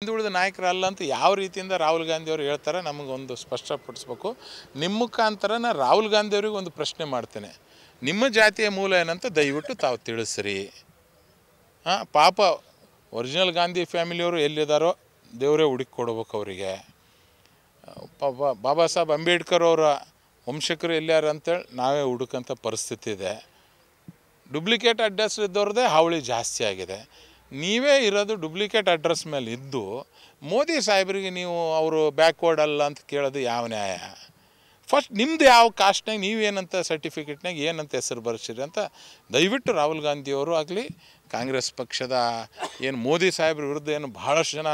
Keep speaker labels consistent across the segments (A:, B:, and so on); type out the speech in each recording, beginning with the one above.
A: ಹಿಂದುಳಿದ ನಾಯಕರಲ್ಲ ಅಂತ ಯಾವ ರೀತಿಯಿಂದ ರಾಹುಲ್ ಗಾಂಧಿ ಅವರು ಹೇಳ್ತಾರೆ ನಮಗೆ ಒಂದು ಸ್ಪಷ್ಟಪಡಿಸಬೇಕು. ನಿಮ್ಮ ಮುಖಾಂತರ ನಾನು ರಾಹುಲ್ ಗಾಂಧಿ ಅವರಿಗೆ ಒಂದು ಪ್ರಶ್ನೆ ಮಾಡ್ತೇನೆ. ನಿಮ್ಮ ಜಾತಿಯ ಮೂಲ ಏನಂತ ದಯವಿಟ್ಟು ತಾವು ತಿಳಿಸ್ರಿ. ಪಾಪ ಒರಿಜಿನಲ್ ಗಾಂಧಿ ಫ್ಯಾಮಿಲಿಯವರು ಎಲ್ಲಿದ್ದಾರೋ ದೇವರೇ ಹುಡುಕಿ ಕೊಡ್ಬೇಕು ಅವರಿಗೆ. ಬಾಬಾ ಸಾಹೇಬ್ ಅಂಬೇಡ್ಕರ್ ಅವರ ವಂಶಕರು ಎಲ್ಲಾರು ಅಂತೇಳಿ ನಾವೇ ಹುಡುಕಂಥ ಪರಿಸ್ಥಿತಿ ಇದೆ. ಡುಪ್ಲಿಕೇಟ್ ಅಡ್ರೆಸ್ ಇದ್ದವ್ರದ್ದೇ ಹಾವಳಿ ಜಾಸ್ತಿ ಆಗಿದೆ. ನೀವೇ ಇರೋದು ಡುಪ್ಲಿಕೇಟ್ ಅಡ್ರೆಸ್ ಮೇಲೆ ಇದ್ದು ಮೋದಿ ಸಾಹೇಬರಿಗೆ ನೀವು ಅವರು ಬ್ಯಾಕ್ವರ್ಡ್ ಅಲ್ಲ ಅಂತ ಕೇಳೋದು ಯಾವ ನ್ಯಾಯ? ಫಸ್ಟ್ ನಿಮ್ಮದು ಯಾವ ಕಾಸ್ಟ್ನಾಗ ನೀವೇನಂತ ಸರ್ಟಿಫಿಕೇಟ್ನಾಗ ಏನಂತ ಹೆಸರು ಬರ್ಸಿರಿ ಅಂತ ದಯವಿಟ್ಟು ರಾಹುಲ್ ಗಾಂಧಿಯವರು ಆಗಲಿ ಕಾಂಗ್ರೆಸ್ ಪಕ್ಷದ ಏನು ಮೋದಿ ಸಾಹೇಬ್ರ ವಿರುದ್ಧ ಏನು ಭಾಳಷ್ಟು ಜನ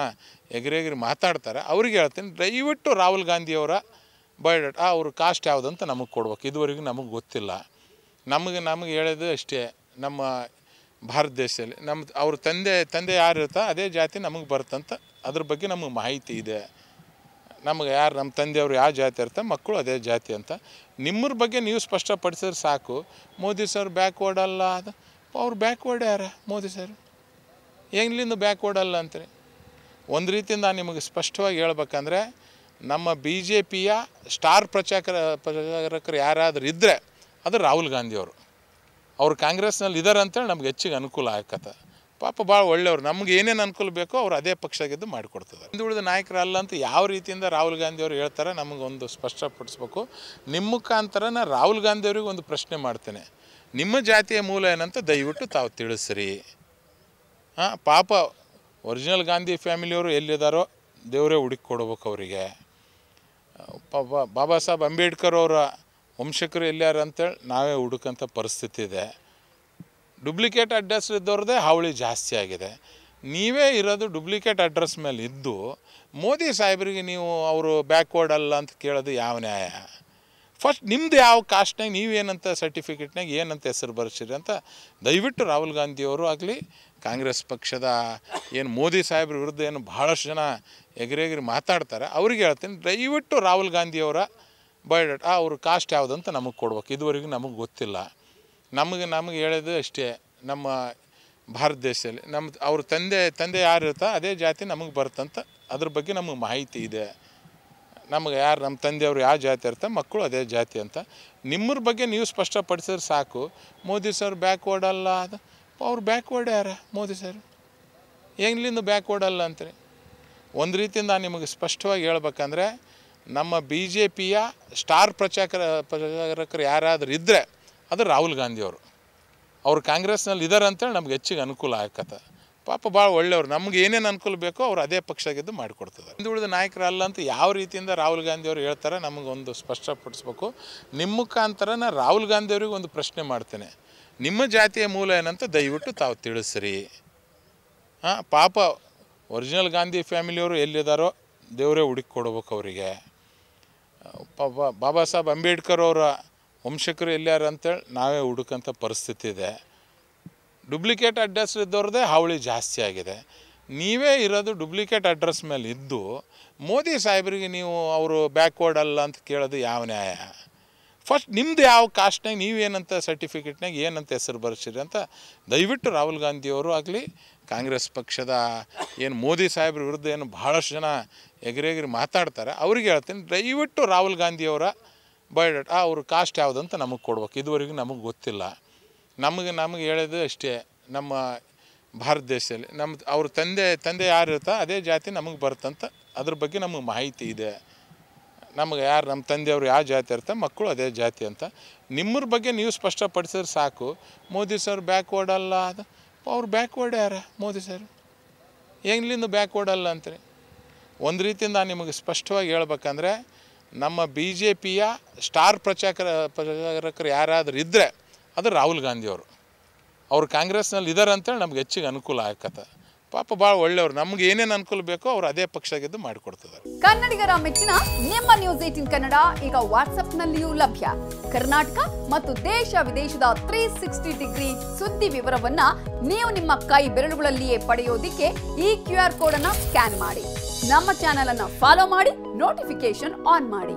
A: ಎಗರೆಗರಿ ಮಾತಾಡ್ತಾರೆ ಅವ್ರಿಗೆ ಹೇಳ್ತೀನಿ, ದಯವಿಟ್ಟು ರಾಹುಲ್ ಗಾಂಧಿಯವರ ಬಯೋಡಾಟಾ ಅವ್ರ ಕಾಸ್ಟ್ ಯಾವುದಂತ ನಮಗೆ ಕೊಡ್ಬೇಕು. ಇದುವರೆಗೂ ನಮಗೆ ಗೊತ್ತಿಲ್ಲ. ನಮಗೆ ಹೇಳೋದು ಅಷ್ಟೇ, ನಮ್ಮ ಭಾರತ ದೇಶದಲ್ಲಿ ಅವ್ರ ತಂದೆ ಯಾರು ಇರ್ತಾ ಅದೇ ಜಾತಿ ನಮಗೆ ಬರ್ತಂತ ಅದ್ರ ಬಗ್ಗೆ ನಮಗೆ ಮಾಹಿತಿ ಇದೆ. ನಮಗೆ ಯಾರು ನಮ್ಮ ತಂದೆಯವರು ಯಾವ ಜಾತಿ ಇರ್ತಾರೆ ಮಕ್ಕಳು ಅದೇ ಜಾತಿ ಅಂತ ನಿಮ್ಮರ ಬಗ್ಗೆ ನೀವು ಸ್ಪಷ್ಟಪಡಿಸಿದ್ರೆ ಸಾಕು. ಮೋದಿ ಸರ್ ಬ್ಯಾಕ್ವರ್ಡ್ ಅಲ್ಲ, ಅದು ಅವ್ರು ಬ್ಯಾಕ್ವರ್ಡ್ ಯಾರ ಮೋದಿ ಸರ್ ಹೆಂಗ್ಲಿಂದ ಬ್ಯಾಕ್ವರ್ಡ್ ಅಲ್ಲ ಅಂತಾರೆ. ಒಂದು ರೀತಿಯಿಂದ ನಿಮಗೆ ಸ್ಪಷ್ಟವಾಗಿ ಹೇಳ್ಬೇಕಂದ್ರೆ ನಮ್ಮ ಬಿ ಜೆ ಪಿಯ ಸ್ಟಾರ್ ಪ್ರಚಾರಕರು ಯಾರಾದರೂ ಇದ್ದರೆ ಅದು ರಾಹುಲ್ ಗಾಂಧಿಯವರು. ಅವ್ರು ಕಾಂಗ್ರೆಸ್ನಲ್ಲಿ ಇದ್ದಾರೆ ಅಂತೇಳಿ ನಮ್ಗೆ ಹೆಚ್ಚಿಗೆ ಅನುಕೂಲ ಆಗತ್ತೆ. ಪಾಪ ಭಾಳ ಒಳ್ಳೆಯವ್ರು, ನಮ್ಗೆ ಏನೇನು ಅನುಕೂಲ ಬೇಕೋ ಅವ್ರು ಅದೇ ಪಕ್ಷಗಿದ್ದು ಮಾಡಿಕೊಡ್ತಿದ್ದಾರೆ. ಹಿಂದುಳಿದ ನಾಯಕರಲ್ಲ ಅಂತ ಯಾವ ರೀತಿಯಿಂದ ರಾಹುಲ್ ಗಾಂಧಿಯವರು ಹೇಳ್ತಾರೆ ನಮಗೊಂದು ಸ್ಪಷ್ಟಪಡಿಸ್ಬೇಕು. ನಿಮ್ಮ ಮುಖಾಂತರ ನಾನು ರಾಹುಲ್ ಗಾಂಧಿಯವ್ರಿಗೆ ಒಂದು ಪ್ರಶ್ನೆ ಮಾಡ್ತೇನೆ. ನಿಮ್ಮ ಜಾತಿಯ ಮೂಲ ಏನಂತ ದಯವಿಟ್ಟು ತಾವು ತಿಳಿಸ್ರಿ. ಪಾಪ ಒರಿಜಿನಲ್ ಗಾಂಧಿ ಫ್ಯಾಮಿಲಿಯವರು ಎಲ್ಲಿದ್ದಾರೋ ದೇವರೇ ಹುಡುಕಿ ಕೊಡ್ಬೇಕು ಅವರಿಗೆ. ಬಾಬಾ ಸಾಹೇಬ್ ಅಂಬೇಡ್ಕರ್ ಅವರ ವಂಶಕರು ಎಲ್ಲಾರು ಅಂತೇಳಿ ನಾವೇ ಹುಡುಕಂಥ ಪರಿಸ್ಥಿತಿ ಇದೆ. ಡುಪ್ಲಿಕೇಟ್ ಅಡ್ರೆಸ್ ಇದ್ದವ್ರದ್ದೇ ಹಾವಳಿ ಜಾಸ್ತಿ ಆಗಿದೆ. ನೀವೇ ಇರೋದು ಡುಪ್ಲಿಕೇಟ್ ಅಡ್ರೆಸ್ ಮೇಲೆ ಇದ್ದು ಮೋದಿ ಸಾಹೇಬರಿಗೆ ನೀವು ಅವರು ಬ್ಯಾಕ್ವರ್ಡ್ ಅಲ್ಲ ಅಂತ ಕೇಳೋದು ಯಾವ ನ್ಯಾಯ? ಫಸ್ಟ್ ನಿಮ್ಮದು ಯಾವ ಕಾಸ್ಟ್ನಾಗ ನೀವೇನಂತ ಸರ್ಟಿಫಿಕೇಟ್ನಾಗ ಏನಂತ ಹೆಸರು ಬರ್ಸಿರಿ ಅಂತ ದಯವಿಟ್ಟು ರಾಹುಲ್ ಗಾಂಧಿಯವರು ಆಗಲಿ ಕಾಂಗ್ರೆಸ್ ಪಕ್ಷದ ಏನು ಮೋದಿ ಸಾಹೇಬ್ರ ವಿರುದ್ಧ ಏನು ಭಾಳಷ್ಟು ಜನ ಎಗರೆಗರಿ ಮಾತಾಡ್ತಾರೆ ಅವ್ರಿಗೆ ಹೇಳ್ತೀನಿ, ದಯವಿಟ್ಟು ರಾಹುಲ್ ಗಾಂಧಿಯವರ ಬಯೋಡಾಟಾ ಅವ್ರ ಕಾಸ್ಟ್ ಯಾವುದಂತ ನಮಗೆ ಕೊಡ್ಬೇಕು. ಇದುವರೆಗೂ ನಮಗೆ ಗೊತ್ತಿಲ್ಲ. ನಮಗೆ ಹೇಳೋದು ಅಷ್ಟೇ, ನಮ್ಮ ಭಾರತ ದೇಶದಲ್ಲಿ ಅವ್ರ ತಂದೆ ಯಾರು ಇರ್ತಾ ಅದೇ ಜಾತಿ ನಮಗೆ ಬರ್ತಂತ ಅದ್ರ ಬಗ್ಗೆ ನಮಗೆ ಮಾಹಿತಿ ಇದೆ. ನಮಗೆ ಯಾರು ನಮ್ಮ ತಂದೆಯವರು ಯಾವ ಜಾತಿ ಇರ್ತಾರೆ ಮಕ್ಕಳು ಅದೇ ಜಾತಿ ಅಂತ ನಿಮ್ಮರ ಬಗ್ಗೆ ನೀವು ಸ್ಪಷ್ಟಪಡಿಸಿದ್ರೆ ಸಾಕು. ಮೋದಿ ಸರ್ ಬ್ಯಾಕ್ವರ್ಡ್ ಅಲ್ಲ, ಅದು ಅವ್ರು ಬ್ಯಾಕ್ವರ್ಡ್ ಯಾರ ಮೋದಿ ಸರ್ ಹೆಂಗ್ಲಿಂದ ಬ್ಯಾಕ್ವರ್ಡ್ ಅಲ್ಲ ಅಂತಾರೆ. ಒಂದು ರೀತಿಯಿಂದ ನಿಮಗೆ ಸ್ಪಷ್ಟವಾಗಿ ಹೇಳ್ಬೇಕಂದ್ರೆ ನಮ್ಮ ಬಿ ಜೆ ಪಿಯ ಸ್ಟಾರ್ ಪ್ರಚಾರಕರು ಯಾರಾದರೂ ಇದ್ದರೆ ಅದು ರಾಹುಲ್ ಗಾಂಧಿಯವರು. ಅವ್ರು ಕಾಂಗ್ರೆಸ್ನಲ್ಲಿ ಇದ್ದಾರೆ ಅಂತೇಳಿ ನಮ್ಗೆ ಹೆಚ್ಚಿಗೆ ಅನುಕೂಲ ಆಗತ್ತೆ. ಪಾಪ ಭಾಳ ಒಳ್ಳೆಯವ್ರು, ನಮ್ಗೆ ಏನೇನು ಅನುಕೂಲ ಬೇಕೋ ಅವ್ರು ಅದೇ ಪಕ್ಷಗಿದ್ದು ಮಾಡಿಕೊಡ್ತಿದ್ದಾರೆ. ಹಿಂದುಳಿದ ನಾಯಕರಲ್ಲ ಅಂತ ಯಾವ ರೀತಿಯಿಂದ ರಾಹುಲ್ ಗಾಂಧಿಯವರು ಹೇಳ್ತಾರೆ ನಮಗೊಂದು ಸ್ಪಷ್ಟಪಡಿಸ್ಬೇಕು. ನಿಮ್ಮ ಮುಖಾಂತರ ನಾನು ರಾಹುಲ್ ಗಾಂಧಿಯವ್ರಿಗೆ ಒಂದು ಪ್ರಶ್ನೆ ಮಾಡ್ತೇನೆ. ನಿಮ್ಮ ಜಾತಿಯ ಮೂಲ ಏನಂತ ದಯವಿಟ್ಟು ತಾವು ತಿಳಿಸ್ರಿ. ಪಾಪ ಒರಿಜಿನಲ್ ಗಾಂಧಿ ಫ್ಯಾಮಿಲಿಯವರು ಎಲ್ಲಿದ್ದಾರೋ ದೇವರೇ ಹುಡುಕಿ ಕೊಡ್ಬೇಕು ಅವರಿಗೆ. ಬಾಬಾ ಸಾಹೇಬ್ ಅಂಬೇಡ್ಕರ್ ಅವರ ವಂಶಕರು ಎಲ್ಲಾರು ಅಂತೇಳಿ ನಾವೇ ಹುಡುಕಂಥ ಪರಿಸ್ಥಿತಿ ಇದೆ. ಡುಪ್ಲಿಕೇಟ್ ಅಡ್ರೆಸ್ ಇದ್ದವ್ರದ್ದೇ ಹಾವಳಿ ಜಾಸ್ತಿ ಆಗಿದೆ. ನೀವೇ ಇರೋದು ಡುಪ್ಲಿಕೇಟ್ ಅಡ್ರೆಸ್ ಮೇಲೆ ಇದ್ದು ಮೋದಿ ಸಾಹೇಬರಿಗೆ ನೀವು ಅವರು ಬ್ಯಾಕ್ವರ್ಡ್ ಅಲ್ಲ ಅಂತ ಕೇಳೋದು ಯಾವ ನ್ಯಾಯ? ಫಸ್ಟ್ ನಿಮ್ಮದು ಯಾವ ಕಾಸ್ಟ್ನಾಗ ನೀವೇನಂತ ಸರ್ಟಿಫಿಕೇಟ್ನಾಗ ಏನಂತ ಹೆಸರು ಬರ್ಸಿರಿ ಅಂತ ದಯವಿಟ್ಟು ರಾಹುಲ್ ಗಾಂಧಿಯವರು ಆಗಲಿ ಕಾಂಗ್ರೆಸ್ ಪಕ್ಷದ ಏನು ಮೋದಿ ಸಾಹೇಬ್ರ ವಿರುದ್ಧ ಏನು ಭಾಳಷ್ಟು ಜನ ಎಗರೆಗರಿ ಮಾತಾಡ್ತಾರೆ ಅವ್ರಿಗೆ ಹೇಳ್ತೀನಿ, ದಯವಿಟ್ಟು ರಾಹುಲ್ ಗಾಂಧಿಯವರ ಬಯೋಡಾಟಾ ಅವ್ರ ಕಾಸ್ಟ್ ಯಾವುದಂತ ನಮಗೆ ಕೊಡ್ಬೇಕು. ಇದುವರೆಗೂ ನಮಗೆ ಗೊತ್ತಿಲ್ಲ. ನಮಗೆ ಹೇಳೋದು ಅಷ್ಟೇ, ನಮ್ಮ ಭಾರತ ದೇಶದಲ್ಲಿ ಅವ್ರ ತಂದೆ ಯಾರು ಇರ್ತಾ ಅದೇ ಜಾತಿ ನಮಗೆ ಬರ್ತಂತ ಅದ್ರ ಬಗ್ಗೆ ನಮಗೆ ಮಾಹಿತಿ ಇದೆ. ನಮಗೆ ಯಾರು ನಮ್ಮ ತಂದೆಯವರು ಯಾವ ಜಾತಿ ಇರ್ತಾರೆ ಮಕ್ಕಳು ಅದೇ ಜಾತಿ ಅಂತ ನಿಮ್ಮರ ಬಗ್ಗೆ ನೀವು ಸ್ಪಷ್ಟಪಡಿಸಿದ್ರೆ ಸಾಕು. ಮೋದಿ ಸರ್ ಬ್ಯಾಕ್ವರ್ಡ್ ಅಲ್ಲ, ಅದು ಅವ್ರು ಬ್ಯಾಕ್ವರ್ಡ್ ಯಾರ ಮೋದಿ ಸರ್ ಹೆಂಗ್ಲಿಂದ ಬ್ಯಾಕ್ವರ್ಡ್ ಅಲ್ಲ ಅಂತಾರೆ. ಒಂದು ರೀತಿಯಿಂದ ನಿಮಗೆ ಸ್ಪಷ್ಟವಾಗಿ ಹೇಳ್ಬೇಕಂದ್ರೆ ನಮ್ಮ ಬಿ ಜೆ ಪಿಯ ಸ್ಟಾರ್ ಪ್ರಚಾರಕರು ಯಾರಾದರೂ ಇದ್ದರೆ ಅದು ರಾಹುಲ್ ಗಾಂಧಿಯವರು. ಅವ್ರು ಕಾಂಗ್ರೆಸ್ನಲ್ಲಿ ಇದ್ದಾರೆ ಅಂತೇಳಿ ನಮ್ಗೆ ಹೆಚ್ಚಿಗೆ ಅನುಕೂಲ ಆಗತ್ತೆ. ಪಾಪ ಭಾಳ ಒಳ್ಳೆಯವ್ರು, ನಮ್ಗೆ ಏನೇನು ಅನುಕೂಲ ಬೇಕೋ ಅವ್ರು ಅದೇ ಪಕ್ಷಗಿದ್ದು ಮಾಡಿಕೊಡ್ತಿದ್ದಾರೆ.
B: ಕನ್ನಡಿಗರ ಮೆಚ್ಚಿನ ನಿಮ್ಮ ನ್ಯೂಸ್ 18 ಕನ್ನಡ ಈಗ ವಾಟ್ಸ್ಆಪ್ನಲ್ಲಿಯೂ ಲಭ್ಯ. ಕರ್ನಾಟಕ ಮತ್ತು ದೇಶ ವಿದೇಶದ 360 ಡಿಗ್ರಿ ಸುದ್ದಿ ವಿವರವನ್ನ ನೀವು ನಿಮ್ಮ ಕೈ ಬೆರಳುಗಳಲ್ಲಿಯೇ ಪಡೆಯೋದಿಕ್ಕೆ ಈ QR ಕೋಡ್ ಅನ್ನು ಸ್ಕ್ಯಾನ್ ಮಾಡಿ. ನಮ್ಮ ಚಾನೆಲ್ ಅನ್ನು ಫಾಲೋ ಮಾಡಿ, ನೋಟಿಫಿಕೇಶನ್ ಆನ್ ಮಾಡಿ.